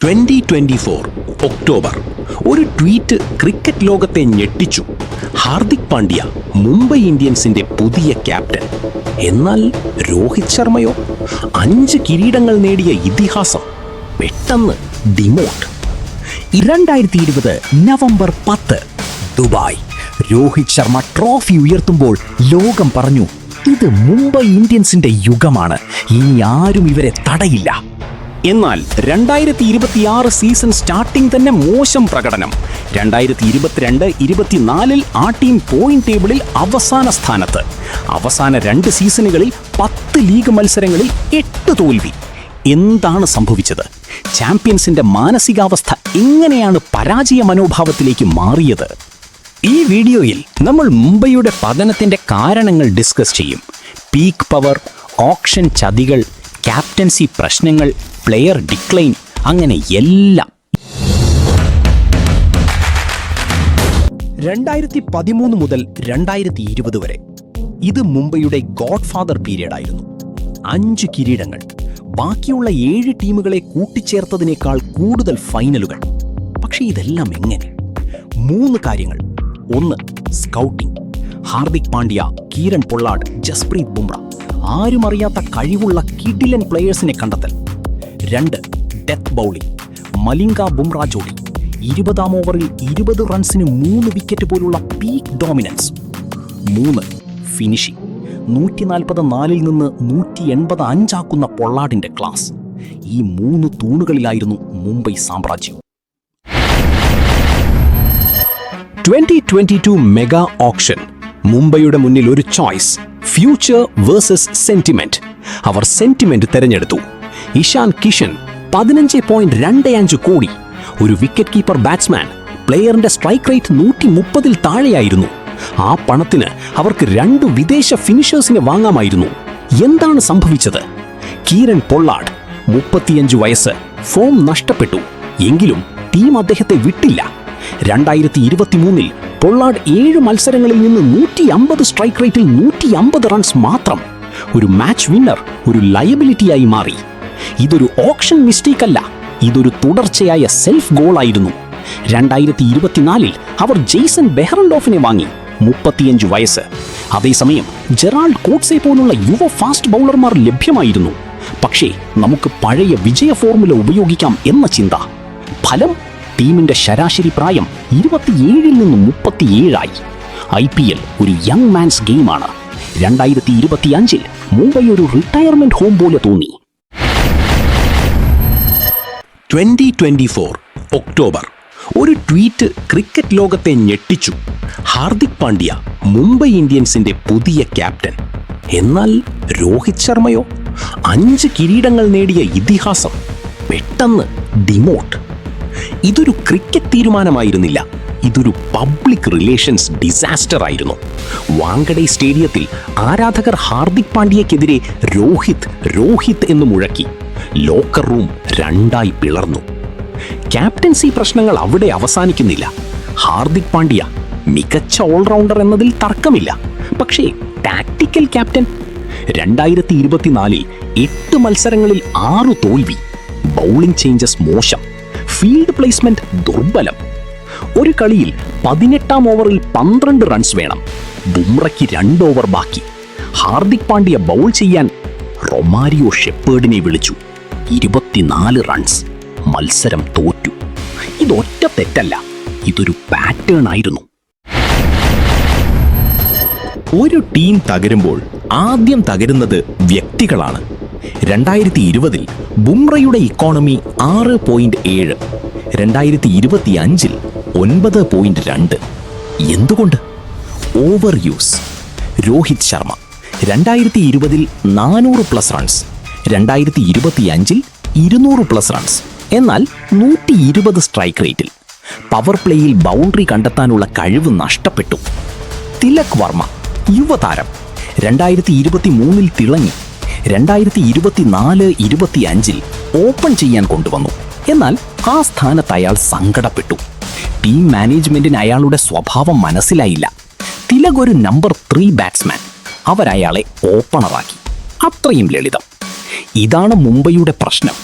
2024 October ഒരു tweet cricket ലോകത്തെ ഞെട്ടിച്ചു. ഹാർദിക് പാണ്ഡ്യ മുംബൈ ഇന്ത്യൻസിന്റെ പുതിയ ക്യാപ്റ്റൻ. എന്നാൽ രോഹിത് ശർമ്മയോ 5 കിരീടങ്ങൾ നേടിയ ഇതിഹാസം പെട്ടെന്ന് demote. 2020 November 10 Dubai. Rohit Sharma trophy ഉയർത്തുമ്പോൾ ലോകം പറഞ്ഞു, ഇത് മുംബൈ ഇന്ത്യൻസിന്റെ യുഗമാണ്, ഇനി ആരും ഇവരെ തടയില്ല. എന്നാൽ 2026 സീസൺ സ്റ്റാർട്ടിംഗ് തന്നെ മോശം പ്രകടനം. 2022-24 ആ ടീം പോയിന്റ് ടേബിളിൽ അവസാന സ്ഥാനത്ത്. അവസാന 2 സീസണുകളിൽ 10 ലീഗ് മത്സരങ്ങളിൽ 8 തോൽവി. എന്താണ് സംഭവിച്ചത്? ചാമ്പ്യൻസിന്റെ മാനസികാവസ്ഥ എങ്ങനെയാണ് പരാജയ മനോഭാവത്തിലേക്ക് മാറിയത്? ഈ വീഡിയോയിൽ നമ്മൾ മുംബൈയുടെ പതനത്തിന്റെ കാരണങ്ങൾ ഡിസ്കസ് ചെയ്യും. പീക്ക് പവർ, ഓപ്ഷൻ ചതികൾ, ക്യാപ്റ്റൻസി പ്രശ്നങ്ങൾ, പ്ലെയർ ഡിക്ലൈൻ, അങ്ങനെ എല്ലാം. 2013 മുതൽ 2020 വരെ ഇത് മുംബൈയുടെ ഗോഡ് ഫാദർ പീരിയഡ് ആയിരുന്നു. 5 കിരീടങ്ങൾ, ബാക്കിയുള്ള 7 ടീമുകളെ കൂട്ടിച്ചേർത്തതിനേക്കാൾ കൂടുതൽ ഫൈനലുകൾ. പക്ഷേ ഇതെല്ലാം എങ്ങനെ? 3 കാര്യങ്ങൾ. 1. സ്കൗട്ടിംഗ്. ഹാർദിക് പാണ്ഡ്യ, കീരൺ പൊള്ളാർഡ്, ജസ്പ്രീത് ബുംറ, ആരും അറിയാത്ത കഴിവുള്ള കിടിലൻ പ്ലെയേഴ്സിനെ കണ്ടെത്തൽ. 2. Death bowling. മലിംഗ ബുംറ ജോഡി 20-ാം ഓവറിൽ 20 റൺസിന് 3 വിക്കറ്റ് പോലുള്ള പീക്ക് ഡോമിനൻസ്. 3. ഫിനിഷിംഗ്. 144-ൽ നിന്ന് 185 ആക്കുന്ന പൊള്ളാർഡിന്റെ ക്ലാസ്. ഈ 3 തൂണുകളിലായിരുന്നു മുംബൈ സാമ്രാജ്യം. 2022 മെഗാ ഓപ്ഷൻ. മുംബൈയുടെ മുന്നിൽ ഒരു ചോയ്സ്, ഫ്യൂച്ചർ വേഴ്സസ് സെന്റിമെന്റ്. അവർ സെന്റിമെന്റ് തെരഞ്ഞെടുത്തു. ഇഷാൻ കിഷൻ 15.25 കോടി. ഒരു വിക്കറ്റ് കീപ്പർ ബാറ്റ്സ്മാൻ. പ്ലെയറിന്റെ സ്ട്രൈക്ക് റേറ്റ് 130-ൽ താഴെയായിരുന്നു. ആ പണത്തിന് അവർക്ക് 2 വിദേശ ഫിനിഷേഴ്സിനെ വാങ്ങാമായിരുന്നു. എന്താണ് സംഭവിച്ചത്? കീരൺ പൊള്ളാർഡ് 35 വയസ്സ്, ഫോം നഷ്ടപ്പെട്ടു. എങ്കിലും ടീം അദ്ദേഹത്തെ വിട്ടില്ല. 2023-ൽ പൊള്ളാർഡ് 7 മത്സരങ്ങളിൽ നിന്ന് 150 സ്ട്രൈക്ക് റേറ്റിൽ 150 റൺസ് മാത്രം. ഒരു മാച്ച് വിന്നർ ഒരു ലയബിലിറ്റിയായി മാറി. ഇതൊരു ഓപ്ഷൻ മിസ്റ്റേക്ക് അല്ല, ഇതൊരു തുടർച്ചയായ സെൽഫ് ഗോളായിരുന്നു. 2024-ൽ അവർ ജെയ്സൺ ബെഹ്റൻഡോഫിനെ വാങ്ങി, 35 വയസ്സ്. അതേസമയം ജെറാൾഡ് കോട്സെ പോലുള്ള യുവ ഫാസ്റ്റ് ബൗളർമാർ ലഭ്യമായിരുന്നു. പക്ഷേ നമുക്ക് പഴയ വിജയ ഫോർമുല ഉപയോഗിക്കാം എന്ന ചിന്ത. ഫലം, ടീമിന്റെ ശരാശരി പ്രായം 27-ൽ നിന്ന് 37-ആയി. IPL ഒരു യങ് മാൻസ് ഗെയിമാണ്. 2025-ൽ മുംബൈ ഒരു റിട്ടയർമെന്റ് ഹോം പോലെ തോന്നി. 2024 ഒക്ടോബർ ഒരു ട്വീറ്റ് ക്രിക്കറ്റ് ലോകത്തെ ഞെട്ടിച്ചു. ഹാർദിക് പാണ്ഡ്യ മുംബൈ ഇന്ത്യൻസിന്റെ പുതിയ ക്യാപ്റ്റൻ. എന്നാൽ രോഹിത് ശർമ്മയോ 5 കിരീടങ്ങൾ നേടിയ ഇതിഹാസം പെട്ടെന്ന് ഡിമോട്ട്. ഇതൊരു ക്രിക്കറ്റ് തീരുമാനമായിരുന്നില്ല, ഇതൊരു പബ്ലിക് റിലേഷൻസ് ഡിസാസ്റ്റർ ആയിരുന്നു. വാങ്കഡെ സ്റ്റേഡിയത്തിൽ ആരാധകർ ഹാർദിക് പാണ്ഡ്യയ്ക്കെതിരെ രോഹിത് എന്ന് മുഴക്കി. ലോക്കർ റൂം 2ആയി പിളർന്നു. ക്യാപ്റ്റൻസി പ്രശ്നങ്ങൾ അവിടെ അവസാനിക്കുന്നില്ല. ഹാർദിക് പാണ്ഡ്യ മികച്ച ഓൾറൗണ്ടർ എന്നതിൽ തർക്കമില്ല. പക്ഷേ ടാക്ടിക്കൽ ക്യാപ്റ്റൻ. 2024-ൽ 8 മത്സരങ്ങളിൽ 6 തോൽവി. ബൗളിംഗ് ചേഞ്ചസ് മോശം. ഫീൽഡ് പ്ലേസ്മെന്റ് ദുർബലം. ഒരു കളിയിൽ 18-ാം ഓവറിൽ 12 റൺസ് വേണം. ബുംറയ്ക്ക് 2 ഓവർ ബാക്കി. ഹാർദിക് പാണ്ഡ്യ ബൗൾ ചെയ്യാൻ റൊമാരിയോ ഷെപ്പേർഡിനെ വിളിച്ചു. 24 റൺസ്. മത്സരം തോറ്റു. ഇതൊറ്റ തെറ്റല്ല, ഇതൊരു പാറ്റേൺ ആയിരുന്നു. ഒരു ടീം തകരുമ്പോൾ ആദ്യം തകരുന്നത് വ്യക്തികളാണ്. 2020-ൽ ബുംറയുടെ ഇക്കോണമി 6.7, 2025-ൽ 9.2. എന്തുകൊണ്ട്? Over use. രോഹിത് ശർമ്മ 2020-ൽ 400+ റൺസ്, 2025-ൽ 200+ റൺസ്, എന്നാൽ 120 സ്ട്രൈക്ക് റേറ്റിൽ. പവർ പ്ലേയിൽ ബൗണ്ടറി കണ്ടെത്താനുള്ള കഴിവ് നഷ്ടപ്പെട്ടു. തിലക് വർമ്മ യുവതാരം 2023-ൽ തിളങ്ങി. 2024-25-ൽ ഓപ്പൺ ചെയ്യാൻ കൊണ്ടുവന്നു. എന്നാൽ ആ സ്ഥാനത്ത് അയാൾ സങ്കടപ്പെട്ടു. ടീം മാനേജ്മെന്റിന് അയാളുടെ സ്വഭാവം മനസ്സിലായില്ല. തിലക് ഒരു നമ്പർ 3 ബാറ്റ്സ്മാൻ. അവരയാളെ ഓപ്പണറാക്കി. അത്രയും ലളിതം. ഇതാണ് മുംബൈയുടെ പ്രശ്നം.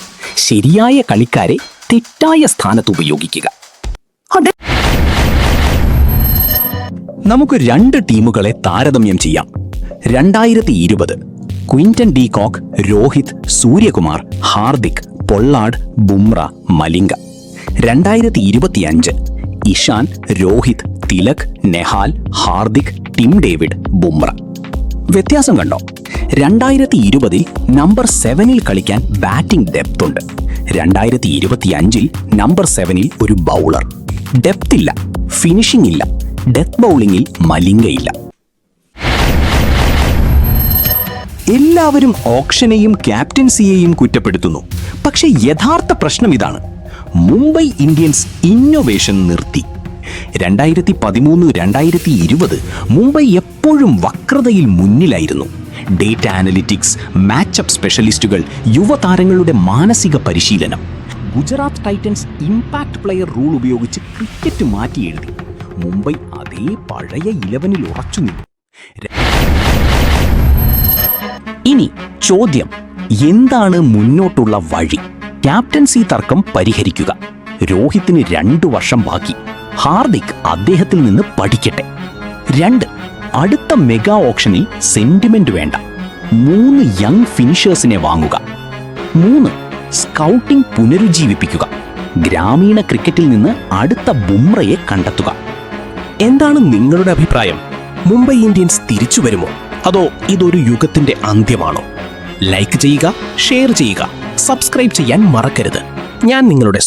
ശരിയായ കളിക്കാരെ തെറ്റായ സ്ഥാനത്ത് ഉപയോഗിക്കുക. നമുക്ക് 2 ടീമുകളെ താരതമ്യം ചെയ്യാം. 2020 Quinton D coke, Rohit, Suryakumar, Hardik, Pollard, Bumrah, Malinga. 2025 Ishan, Rohit, Tilak, Nehal, Hardik, Tim David, Bumrah. വ്യത്യാസം കണ്ടോ? 2020 നമ്പർ 7-ൽ കളിക്കാൻ ബാറ്റിംഗ് ഡെപ്ത് ഉണ്ട്. 2025 നമ്പർ 7-ൽ ഒരു ബൗളർ. ഡെപ്ത് ഇല്ല, ഫിനിഷിംഗ് ഇല്ല, ഡെത്ത് ബൗളിംഗിൽ മലിംഗയില്ല. എല്ലാവരും ഓപ്ഷനെയും ക്യാപ്റ്റൻസിയെയും കുറ്റപ്പെടുത്തുന്നു. പക്ഷേ യഥാർത്ഥ പ്രശ്നം ഇതാണ്: മുംബൈ ഇന്ത്യൻസ് ഇന്നൊവേഷൻ നിർത്തി. 2013-2020 മുംബൈ എപ്പോഴും വക്രതയിൽ മുന്നിലായിരുന്നു. ഡേറ്റ അനലിറ്റിക്സ്, മാച്ചപ്പ് സ്പെഷ്യലിസ്റ്റുകൾ, യുവതാരങ്ങളുടെ മാനസിക പരിശീലനം. Gujarat Titans impact player rule ഉപയോഗിച്ച് ക്രിക്കറ്റ് മാറ്റി എഴുതി. മുംബൈ അതേ പഴയ 11-ൽ ഉറച്ചു നിന്നു. ഇനി ചോദ്യം: എന്താണ് മുന്നോട്ടുള്ള വഴി? ക്യാപ്റ്റൻസി തർക്കം പരിഹരിക്കുക. രോഹിത്തിന് 2 വർഷം ബാക്കി. ഹാർദിക് അദ്ദേഹത്തിൽ നിന്ന് പഠിക്കട്ടെ. 2. അടുത്ത മെഗാ ഓപ്ഷനിൽ സെന്റിമെന്റ് വേണ്ട. 3 യങ് ഫിനിഷേഴ്സിനെ വാങ്ങുക. 3. സ്കൗട്ടിംഗ് പുനരുജ്ജീവിപ്പിക്കുക. ഗ്രാമീണ ക്രിക്കറ്റിൽ നിന്ന് അടുത്ത ബുംറയെ കണ്ടെത്തുക. എന്താണ് നിങ്ങളുടെ അഭിപ്രായം? മുംബൈ ഇന്ത്യൻസ് തിരിച്ചു വരുമോ, അതോ ഇതൊരു യുഗത്തിന്റെ അന്ത്യമാണോ? ലൈക്ക് ചെയ്യുക, ഷെയർ ചെയ്യുക, സബ്സ്ക്രൈബ് ചെയ്യാൻ മറക്കരുത്. ഞാൻ നിങ്ങളുടെ